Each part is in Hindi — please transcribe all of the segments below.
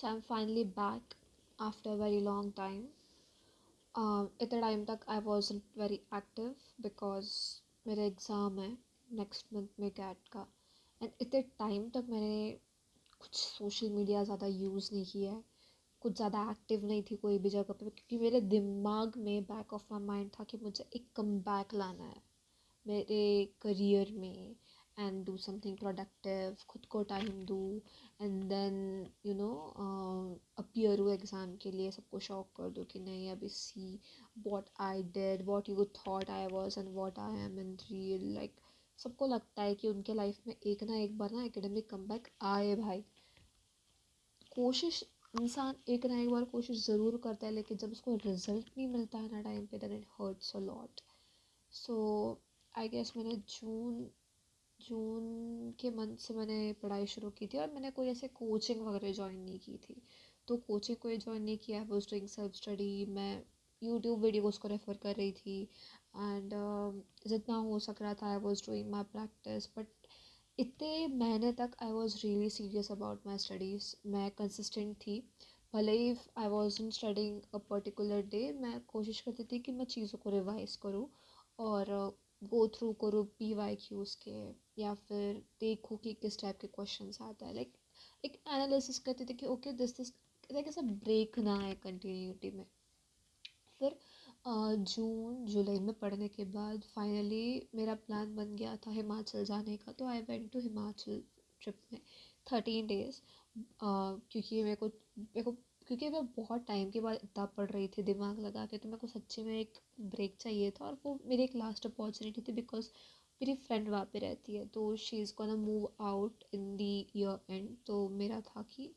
So I'm finally back after a very long time. इतने टाइम तक आई वॉजंट वेरी एक्टिव बिकॉज मेरा एग्ज़ाम है नेक्स्ट मंथ में कैट का. एंड इतने टाइम तक मैंने कुछ सोशल मीडिया ज़्यादा यूज़ नहीं किया है, कुछ ज़्यादा एक्टिव नहीं थी कोई भी जगह पे, क्योंकि मेरे दिमाग में बैक ऑफ माई माइंड था कि मुझे एक कम बैक लाना है मेरे करियर में एंड डू समथिंग प्रोडक्टिव, खुद को टाइम दूँ एंड देन अपीयर हो एग्ज़ाम के लिए, सबको शॉक कर दो कि नहीं अभी see what I did, what you thought I was and what I am in real. Like सबको लगता है कि उनके लाइफ में एक ना एक बार ना एकेडमिक कमबैक आए भाई. कोशिश इंसान एक ना एक बार कोशिश ज़रूर करता है, लेकिन जब उसको रिजल्ट नहीं मिलता है ना टाइम पे, then it hurts a lot. So I guess मैंने जून जून के मंथ से मैंने पढ़ाई शुरू की थी, और मैंने कोई ऐसे कोचिंग वगैरह ज्वाइन नहीं की थी. तो कोचिंग कोई ज्वाइन नहीं किया, I was doing self study. मैं यूट्यूब वीडियोस को रेफ़र कर रही थी एंड जितना हो सक रहा था I was doing my practice. But इतने महीने तक I was really serious about my studies. मैं कंसिस्टेंट थी, भले ही I wasn't studying a particular day, मैं कोशिश करती थी कि मैं चीज़ों को रिवाइज़ करूँ और गो थ्रू करूँ PYQs के, या फिर देखूँ कि किस टाइप के क्वेश्चंस आता है. लाइक एक एनालिसिस करती थी कि ओके दिस लाइक ऐसा ब्रेक ना है कंटिन्यूटी में. फिर जून जुलाई में पढ़ने के बाद फाइनली मेरा प्लान बन गया था हिमाचल जाने का. तो I went to Himachal trip में 13 days. क्योंकि मेरे को क्योंकि मैं बहुत टाइम के बाद इतना पढ़ रही थी दिमाग लगा के, तो मेरे को सच्ची में एक ब्रेक चाहिए था, और वो मेरी एक लास्ट अपॉर्चुनिटी थी बिकॉज मेरी फ्रेंड वहाँ पे रहती है, तो she is gonna move out in the year end. तो मेरा था कि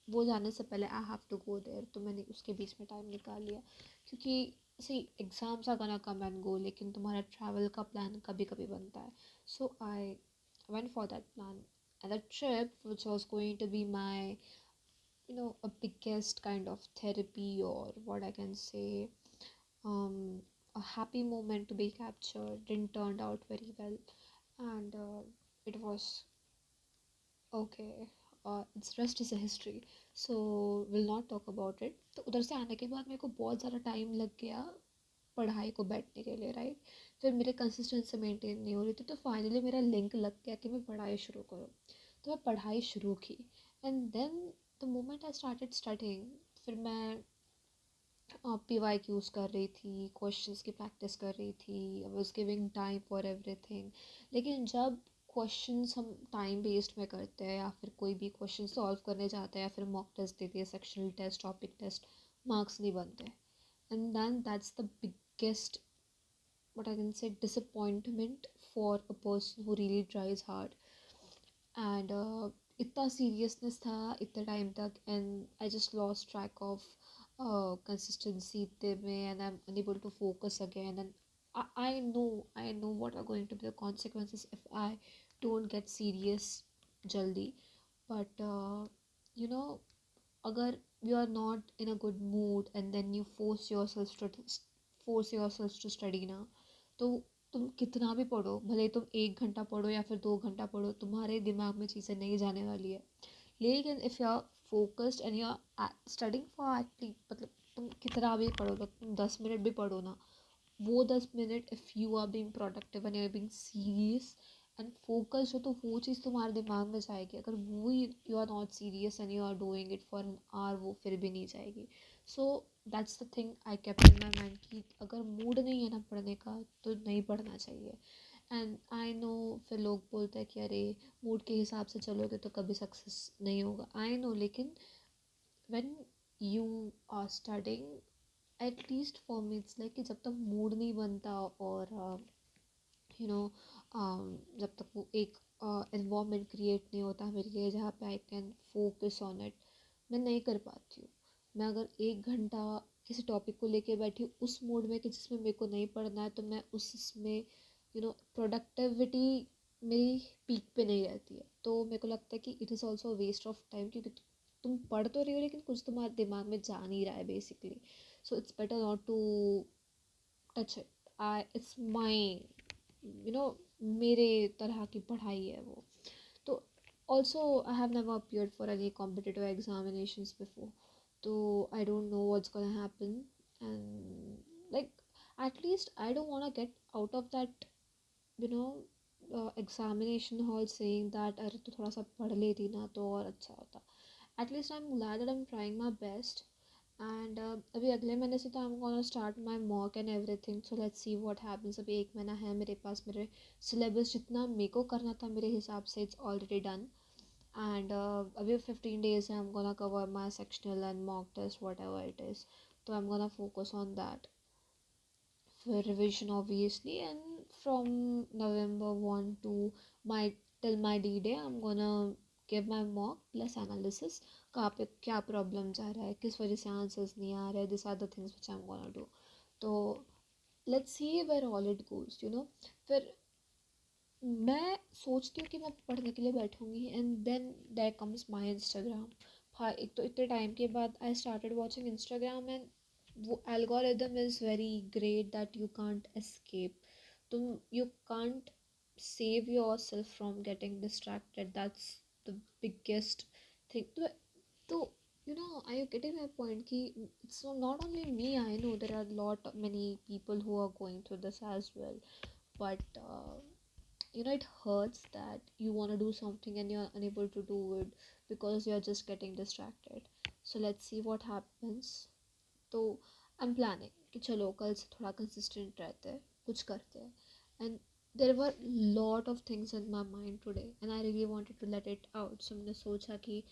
वो जाने से पहले I have to go there, तो मैंने उसके बीच में टाइम निकाल लिया. क्योंकि सही exams are gonna come and go, लेकिन तुम्हारा ट्रैवल का प्लान कभी कभी बनता है. सो आई went for that plan, and that trip which was going to be my a biggest kind of therapy, or what I can say, um a happy moment to be captured, didn't turn out very well. And it was okay. Its rest is a history, so we'll not talk about it. तो उधर से आने के बाद मेरे को बहुत ज़्यादा टाइम लग गया पढ़ाई को बैठने के लिए, राइट. फिर मेरे कंसिस्टेंसी मेंटेन नहीं हो रही थी, तो फाइनली मेरा लिंक लग गया कि मैं पढ़ाई शुरू करूँ. तो मैं पढ़ाई शुरू की, and then the moment I started studying, फिर मैं PYQs कर रही थी, क्वेश्चंस की प्रैक्टिस कर रही थी, I was giving time for everything. लेकिन जब क्वेश्चंस हम टाइम बेस्ड में करते हैं, या फिर कोई भी क्वेश्चन सॉल्व करने जाते हैं, या फिर मॉक टेस्ट देते हैं, sectional test, topic test, marks नहीं बनते. And then that's the biggest what I can say disappointment for a person who really tries hard. And इतना सीरियसनेस था इतने टाइम तक, and I just lost track of consistency इतने में, and I am unable to focus again. And I know what are going to be the consequences if I don't get serious jaldi. But अगर you are not in a good mood and then you force yourself to study ना, तो तुम कितना भी पढ़ो, भले तुम 1 घंटा पढ़ो या फिर 2 घंटा पढ़ो, तुम्हारे दिमाग में चीज़ें नहीं जाने वाली है. लेकिन if you are focused and you are studying for at least, मतलब तुम कितना भी पढ़ो, तो तुम 10 मिनट भी पढ़ो ना, वो 10 minute if you are being productive and you are being serious and focus हो, तो वो चीज़ तुम्हारे दिमाग में जाएगी. अगर वो you are not serious and you are doing it for an hour, वो फिर भी नहीं जाएगी. So that's the thing I kept in my mind कि अगर मूड नहीं है ना पढ़ने का, तो नहीं पढ़ना चाहिए. एंड आई नो फिर लोग बोलते हैं कि अरे मूड के हिसाब से चलोगे तो कभी सक्सेस नहीं होगा. आई नो, लेकिन when you are studying, at least for me it's like कि जब तक मूड नहीं बनता, और यू नो जब तक वो एक एनवायरनमेंट क्रिएट नहीं होता मेरे लिए जहाँ पे I can focus on it, मैं नहीं कर पाती हूँ. मैं अगर 1 घंटा किसी टॉपिक को लेके बैठी हूँ उस मूड में कि जिसमें मेरे को नहीं पढ़ना है, तो मैं उसमें प्रोडक्टिविटी मेरी पीक पे नहीं रहती है. तो मेरे को लगता है कि it is also waste of time, क्योंकि तुम पढ़ तो रही हो लेकिन कुछ तुम्हारे दिमाग में जा नहीं रहा है basically. So it's better not to touch it. It's my you know मेरे तरह की पढ़ाई है वो. तो Also, I have never appeared for any competitive examinations before, so I don't know what's gonna happen. And like, at least I don't wanna get out of that, you know, examination hall saying that अरे तो थोड़ा सा पढ़ लेती ना तो और अच्छा होता. At least I'm glad that I'm trying my best. And अभी अगले महीने से तो I'm gonna start my mock and everything. So let's see what happens. अभी एक महीना है मेरे पास. मेरे syllabus जितना मेरे को करना था मेरे हिसाब से it's already done. And अभी 15 days है. I'm gonna cover my sectional and mock test whatever it is. So I'm gonna focus on that for revision obviously. And from November 1 to my till my D-Day I'm gonna give my mock plus analysis. कहाँ पे क्या problems आ रहा है, किस वजह से answers नहीं आ रहे. These are the things which I'm gonna do. तो let's see where all it goes, you know. फिर मैं सोचती हूँ कि मैं पढ़ने के लिए बैठूंगी and then there comes my Instagram. हाँ, एक तो इतने टाइम के बाद I started watching Instagram and वो algorithm is very great that you can't escape. तुम you can't save yourself from getting distracted. That's the biggest thing. तो you know, are you getting my point ki it's not only me. I know there are many people who are going through this as well, but you know, it hurts that you want to do something and you're unable to do it because you're just getting distracted. So let's see what happens. तो I'm planning कि चलो कल से थोड़ा consistent रहते हैं, कुछ करते हैं. And there were lot of things in my mind today and I really wanted to let it out. So मैंने सोचा कि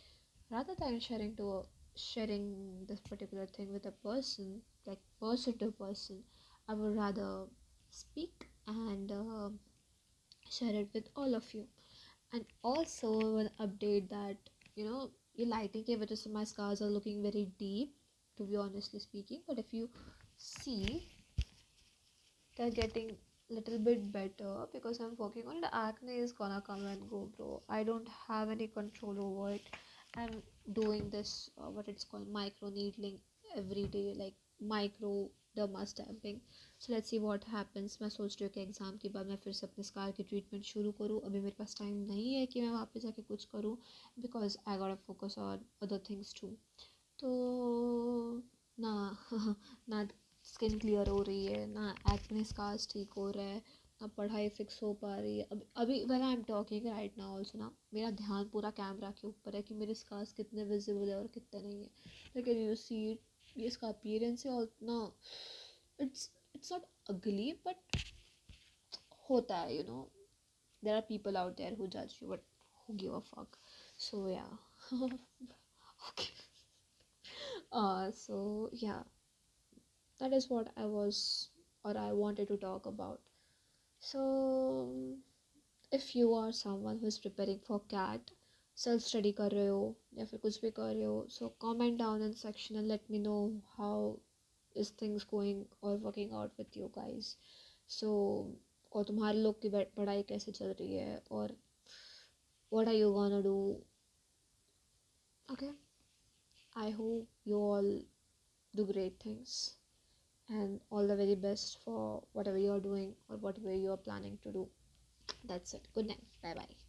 rather than sharing this particular thing with a person, like person to person, I would rather speak and share it with all of you. And also an update that, you know, ये lighting की वजह से my scars are looking very deep, to be honestly speaking. But if you see, they're getting little bit better because I'm working on it. The acne is gonna come and go, bro. I don't have any control over it. I'm doing this what it's called micro needling every day, like micro derma stamping. So let's see what happens. मैं सोच रही हूँ कि एग्ज़ाम के बाद मैं फिर से अपने स्कार की ट्रीटमेंट शुरू करूँ. अभी मेरे पास टाइम नहीं है कि मैं वहाँ पे जाके कुछ करूँ because I got focus on other things too. तो ना ना स्किन क्लियर हो रही है, ना एक्ने स्कार्स ठीक हो रहा है, ना पढ़ाई फिक्स हो पा रही है. अभी अभी when I am talking right now also ना मेरा ध्यान पूरा कैमरा के ऊपर है कि मेरे स्कार्स कितने विजिबल है और कितने नहीं है. लेकिन यू सी ये इसका अपीयरेंस है और ना इट्स नॉट अगली बट होता है, you know. There are people out there who जज you but who give a fuck. So yeah okay. So yeah, that is what I was or I wanted to talk about. So if you are someone who is preparing for CAT, self study कर रहे हो या फिर कुछ भी कर रहे हो, so comment down in section and let me know how is things going or working out with you guys. So और तुम्हारे लोग की पढ़ाई कैसे चल रही है और what are you gonna do. Okay, I hope you all do great things and all the very best for whatever you're doing or whatever you're planning to do. That's it. Good night. Bye bye.